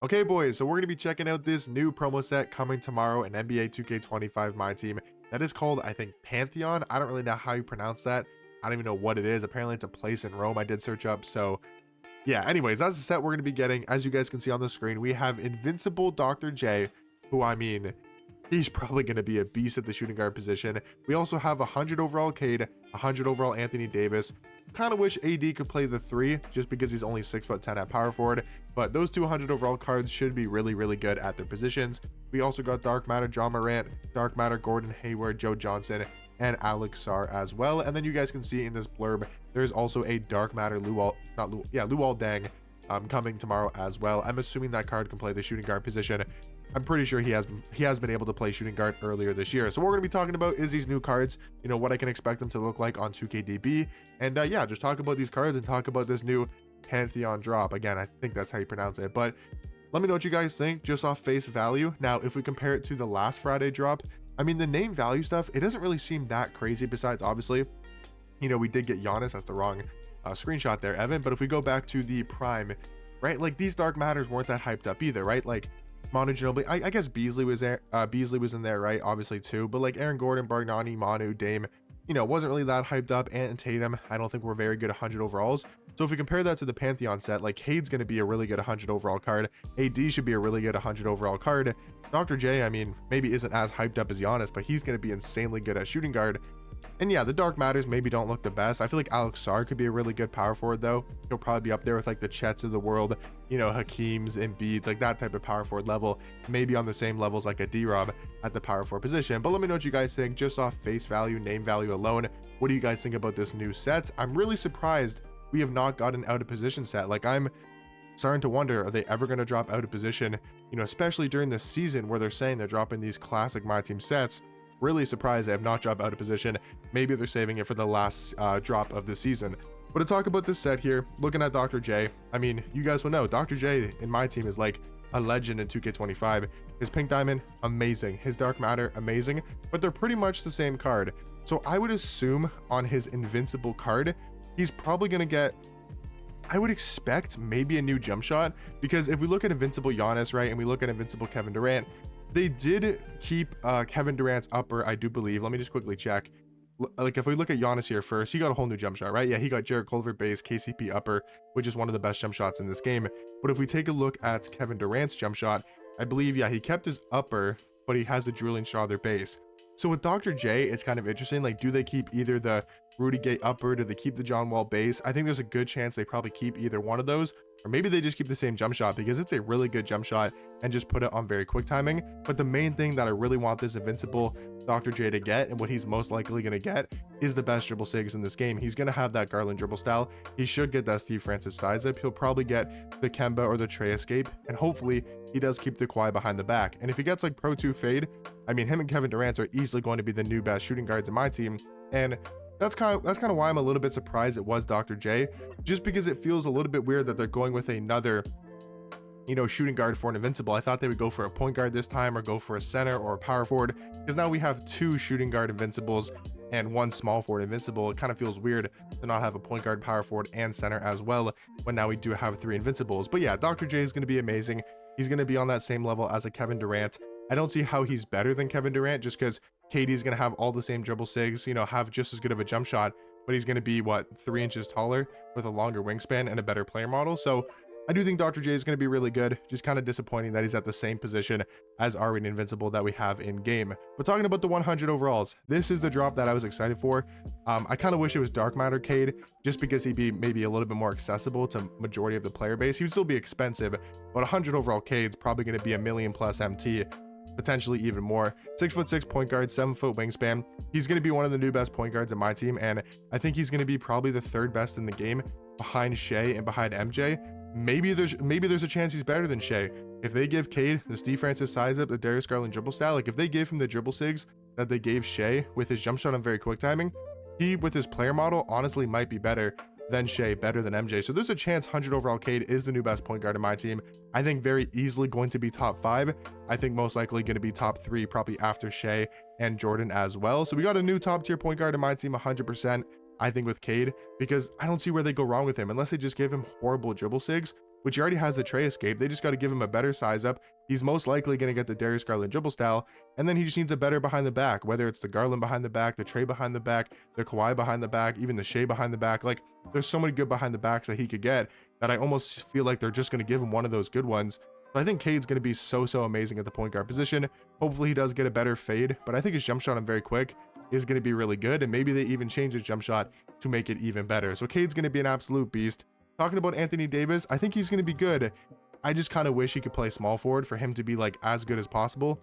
Okay, boys, so we're going to be checking out this new promo set coming tomorrow in NBA 2K25 My Team. That is called, I think, Pantheon. I don't really know how you pronounce that. I don't even know what it is. Apparently, it's a place in Rome I did search up. So, yeah, anyways, that's the set we're going to be getting. As you guys can see on the screen, we have Invincible Dr J, who, I mean, he's probably going to be a beast at the shooting guard position. We also have 100 overall Cade, 100 overall Anthony Davis. Kind of wish AD could play the 3 just because he's only 6'10" at power forward, but those 200 overall cards should be really good at their positions. We also got Dark Matter John Morant, Dark Matter Gordon Hayward, Joe Johnson, and Alex Sarr as well. And then you guys can see in this blurb, there's also a Dark Matter Luol Deng coming tomorrow as well. I'm assuming that card can play the shooting guard position. I'm pretty sure he has been able to play shooting guard earlier this year. So what we're going to be talking about is these new cards, you know, what I can expect them to look like on 2KDB. And yeah, just talk about these cards and talk about this new Pantheon drop. Again, I think that's how you pronounce it. But let me know what you guys think just off face value. Now, if we compare it to the last Friday drop, I mean, the name value stuff, it doesn't really seem that crazy besides, obviously, you know, we did get Giannis. That's the wrong screenshot there, Evan. But if we go back to the prime, right, like these Dark Matters weren't that hyped up either, right? Like Manu Ginobili, I guess Beasley was there. Beasley was in there, right? Obviously too. But like Aaron Gordon, Bargnani, Manu, Dame, you know, wasn't really that hyped up. And Tatum, I don't think we're very good 100 overalls. So if we compare that to the Pantheon set, like Cade's going to be a really good 100 overall card. AD should be a really good 100 overall card. Dr. J, I mean, maybe isn't as hyped up as Giannis, but he's going to be insanely good at shooting guard. And yeah, the Dark Matters maybe don't look the best. I feel like Alex Sarr could be a really good power forward though. He'll probably be up there with like the Chets of the world, you know, Hakeem's, Embiid's, like that type of power forward level, maybe on the same levels like a D-Rob at the power forward position. But let me know what you guys think just off face value, name value alone. What do you guys think about this new set? I'm really surprised we have not gotten out of position set. Like I'm starting to wonder, are they ever going to drop out of position, you know, especially during this season where they're saying they're dropping these classic My Team sets. Really surprised they have not dropped out of position. Maybe they're saving it for the last drop of the season. But to talk about this set here, looking at Dr. J, I mean, you guys will know Dr. J in My Team is like a legend in 2K25. His Pink Diamond, amazing. His Dark Matter, amazing. But they're pretty much the same card. So I would assume on his Invincible card, he's probably going to get, I would expect maybe a new jump shot. Because if we look at Invincible Giannis, right, and we look at Invincible Kevin Durant, they did keep Kevin Durant's upper, I do believe. Let me just quickly check. Like if we look at Giannis here first, he got a whole new jump shot, right? Yeah, he got Jarrett Culver base, KCP upper, which is one of the best jump shots in this game. But if we take a look at Kevin Durant's jump shot, I believe, yeah, he kept his upper, but he has the Julian Strawther base. So with Dr. J, it's kind of interesting. Like, do they keep either the Rudy Gay upper? Do they keep the John Wall base? I think there's a good chance they probably keep either one of those. Or maybe they just keep the same jump shot because it's a really good jump shot and just put it on very quick timing. But the main thing that I really want this Invincible Dr. J to get, and what he's most likely going to get, is the best dribble sigs in this game. He's going to have that Garland dribble style. He should get that Steve Francis size up. He'll probably get the Kemba or the Trey escape. And hopefully he does keep the Kawhi behind the back. And if he gets like Pro 2 fade, I mean, him and Kevin Durant are easily going to be the new best shooting guards in My Team. And that's kind of why I'm a little bit surprised it was Dr. J, just because it feels a little bit weird that they're going with another, you know, shooting guard for an Invincible. I thought they would go for a point guard this time or go for a center or a power forward, because now we have 2 shooting guard Invincibles and 1 small forward Invincible. It kind of feels weird to not have a point guard, power forward, and center as well when now we do have 3 Invincibles. But yeah, Dr. J is going to be amazing. He's going to be on that same level as a Kevin Durant. I don't see how he's better than Kevin Durant just because Kade is going to have all the same dribble sigs, you know, have just as good of a jump shot, but he's going to be, what, 3 inches taller with a longer wingspan and a better player model. So I do think Dr. J is going to be really good. Just kind of disappointing that he's at the same position as our Invincible that we have in game. But talking about the 100 overalls, this is the drop that I was excited for. I kind of wish it was Dark Matter Cade, just because he'd be maybe a little bit more accessible to majority of the player base. He would still be expensive, but 100 overall Cade's probably going to be $1 million plus MT. Potentially even more. 6'6" point guard, 7-foot wingspan. He's going to be one of the new best point guards in My Team, and I think he's going to be probably the 3rd best in the game behind Shea and behind MJ. Maybe there's a chance he's better than Shea if they give Cade the Steve Francis size up, the Darius Garland dribble style. Like if they gave him the dribble sigs that they gave Shea with his jump shot on very quick timing, he with his player model honestly might be better than Shea, better than MJ. So there's a chance 100 overall Cade is the new best point guard in My Team. I think very easily going to be top 5. I think most likely going to be top 3, probably after Shea and Jordan as well. So we got a new top tier point guard in My Team 100%. I think with Cade, because I don't see where they go wrong with him unless they just give him horrible dribble sigs. which he already has the tray escape. They just got to give him a better size up. He's most likely going to get the Darius Garland dribble style, and then he just needs a better behind the back, whether it's the Garland behind the back, the Trey behind the back, the Kawhi behind the back, even the Shea behind the back. Like, there's so many good behind the backs that he could get that I almost feel like they're just going to give him one of those good ones. So I think Cade's going to be so amazing at the point guard position. Hopefully he does get a better fade, but I think his jump shot, I'm very quick, is going to be really good, and maybe they even change his jump shot to make it even better. So Cade's going to be an absolute beast. Talking about Anthony Davis, I think he's going to be good. I just kind of wish he could play small forward for him to be like as good as possible.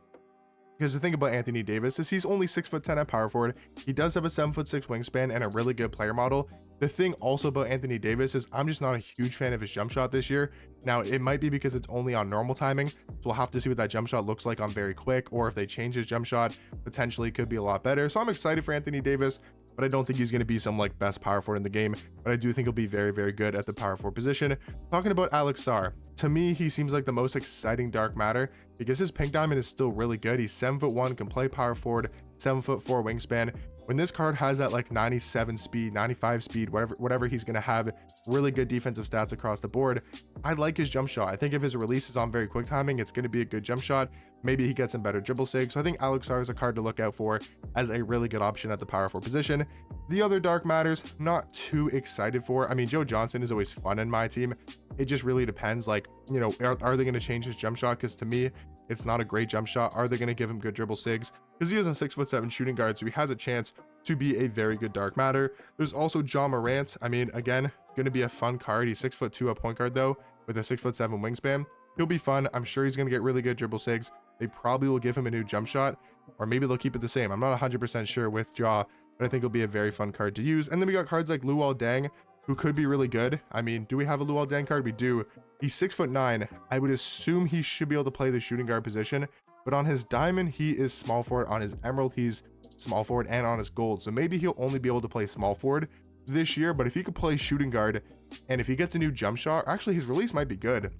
Because the thing about Anthony Davis is he's only 6'10" at power forward. He does have a 7'6" wingspan and a really good player model. The thing also about Anthony Davis is I'm just not a huge fan of his jump shot this year. Now, it might be because it's only on normal timing, so we'll have to see what that jump shot looks like on very quick, or if they change his jump shot, potentially could be a lot better. So I'm excited for Anthony Davis, but I don't think he's going to be some like best power forward in the game, but I do think he'll be very good at the power forward position. Talking about Alex Sarr, to me, he seems like the most exciting dark matter because his pink diamond is still really good. He's 7'1", can play power forward, 7'4" wingspan. When this card has that like 97 speed, 95 speed, whatever he's going to have, really good defensive stats across the board, I like his jump shot. I think if his release is on very quick timing, it's going to be a good jump shot. Maybe he gets some better dribble sig. So I think Alex Sarr is a card to look out for as a really good option at the power forward position. The other dark matters, not too excited for. I mean, Joe Johnson is always fun in my team. It just really depends. Like, you know, are they going to change his jump shot? Because to me, it's not a great jump shot. Are they going to give him good dribble sigs? Because he is a 6'7" shooting guard, so he has a chance to be a very good dark matter. There's also Ja Morant. I mean, again, going to be a fun card. He's 6'2" at point guard though, with a 6'7" wingspan. He'll be fun. I'm sure he's going to get really good dribble sigs. They probably will give him a new jump shot, or maybe they'll keep it the same. I'm not 100% sure with Ja, but I think it'll be a very fun card to use. And then we got cards like Luol Deng, who could be really good. I mean, do we have a Luol Deng card? We do. He's 6'9". I would assume he should be able to play the shooting guard position, but on his diamond, he is small forward. On his emerald, he's small forward, and on his gold. So maybe he'll only be able to play small forward this year, but if he could play shooting guard, and if he gets a new jump shot, actually his release might be good.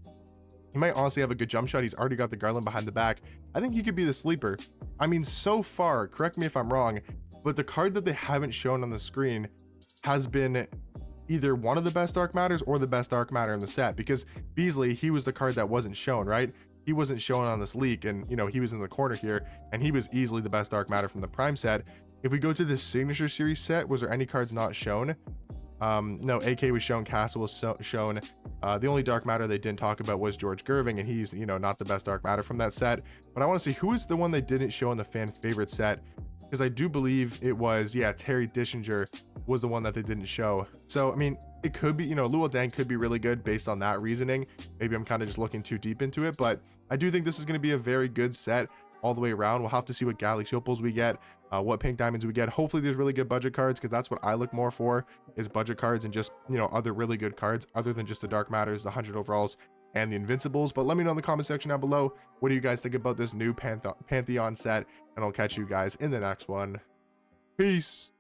He might honestly have a good jump shot. He's already got the Garland behind the back. I think he could be the sleeper. I mean, so far, correct me if I'm wrong, but the card that they haven't shown on the screen has been either one of the best dark matters or the best dark matter in the set, because Beasley, he was the card that wasn't shown, right? He wasn't shown on this leak, and you know, he was in the corner here, and he was easily the best dark matter from the prime set. If we go to the signature series set, was there any cards not shown? No, AK was shown, Castle was shown. The only dark matter they didn't talk about was George Gerving, and he's, you know, not the best dark matter from that set. But I want to see who is the one they didn't show in the fan favorite set, because I do believe it was, yeah, Terry Dishinger was the one that they didn't show. So I mean, it could be, you know, Luol Deng could be really good based on that reasoning. Maybe I'm kind of just looking too deep into it, but I do think this is going to be a very good set all the way around. We'll have to see what Galaxy Opals we get, what pink diamonds we get. Hopefully there's really good budget cards, because that's what I look more for, is budget cards and just, you know, other really good cards other than just the dark matters, the 100 overalls, and the invincibles. But let me know in the comment section down below, what do you guys think about this new Pantheon set, and I'll catch you guys in the next one. Peace.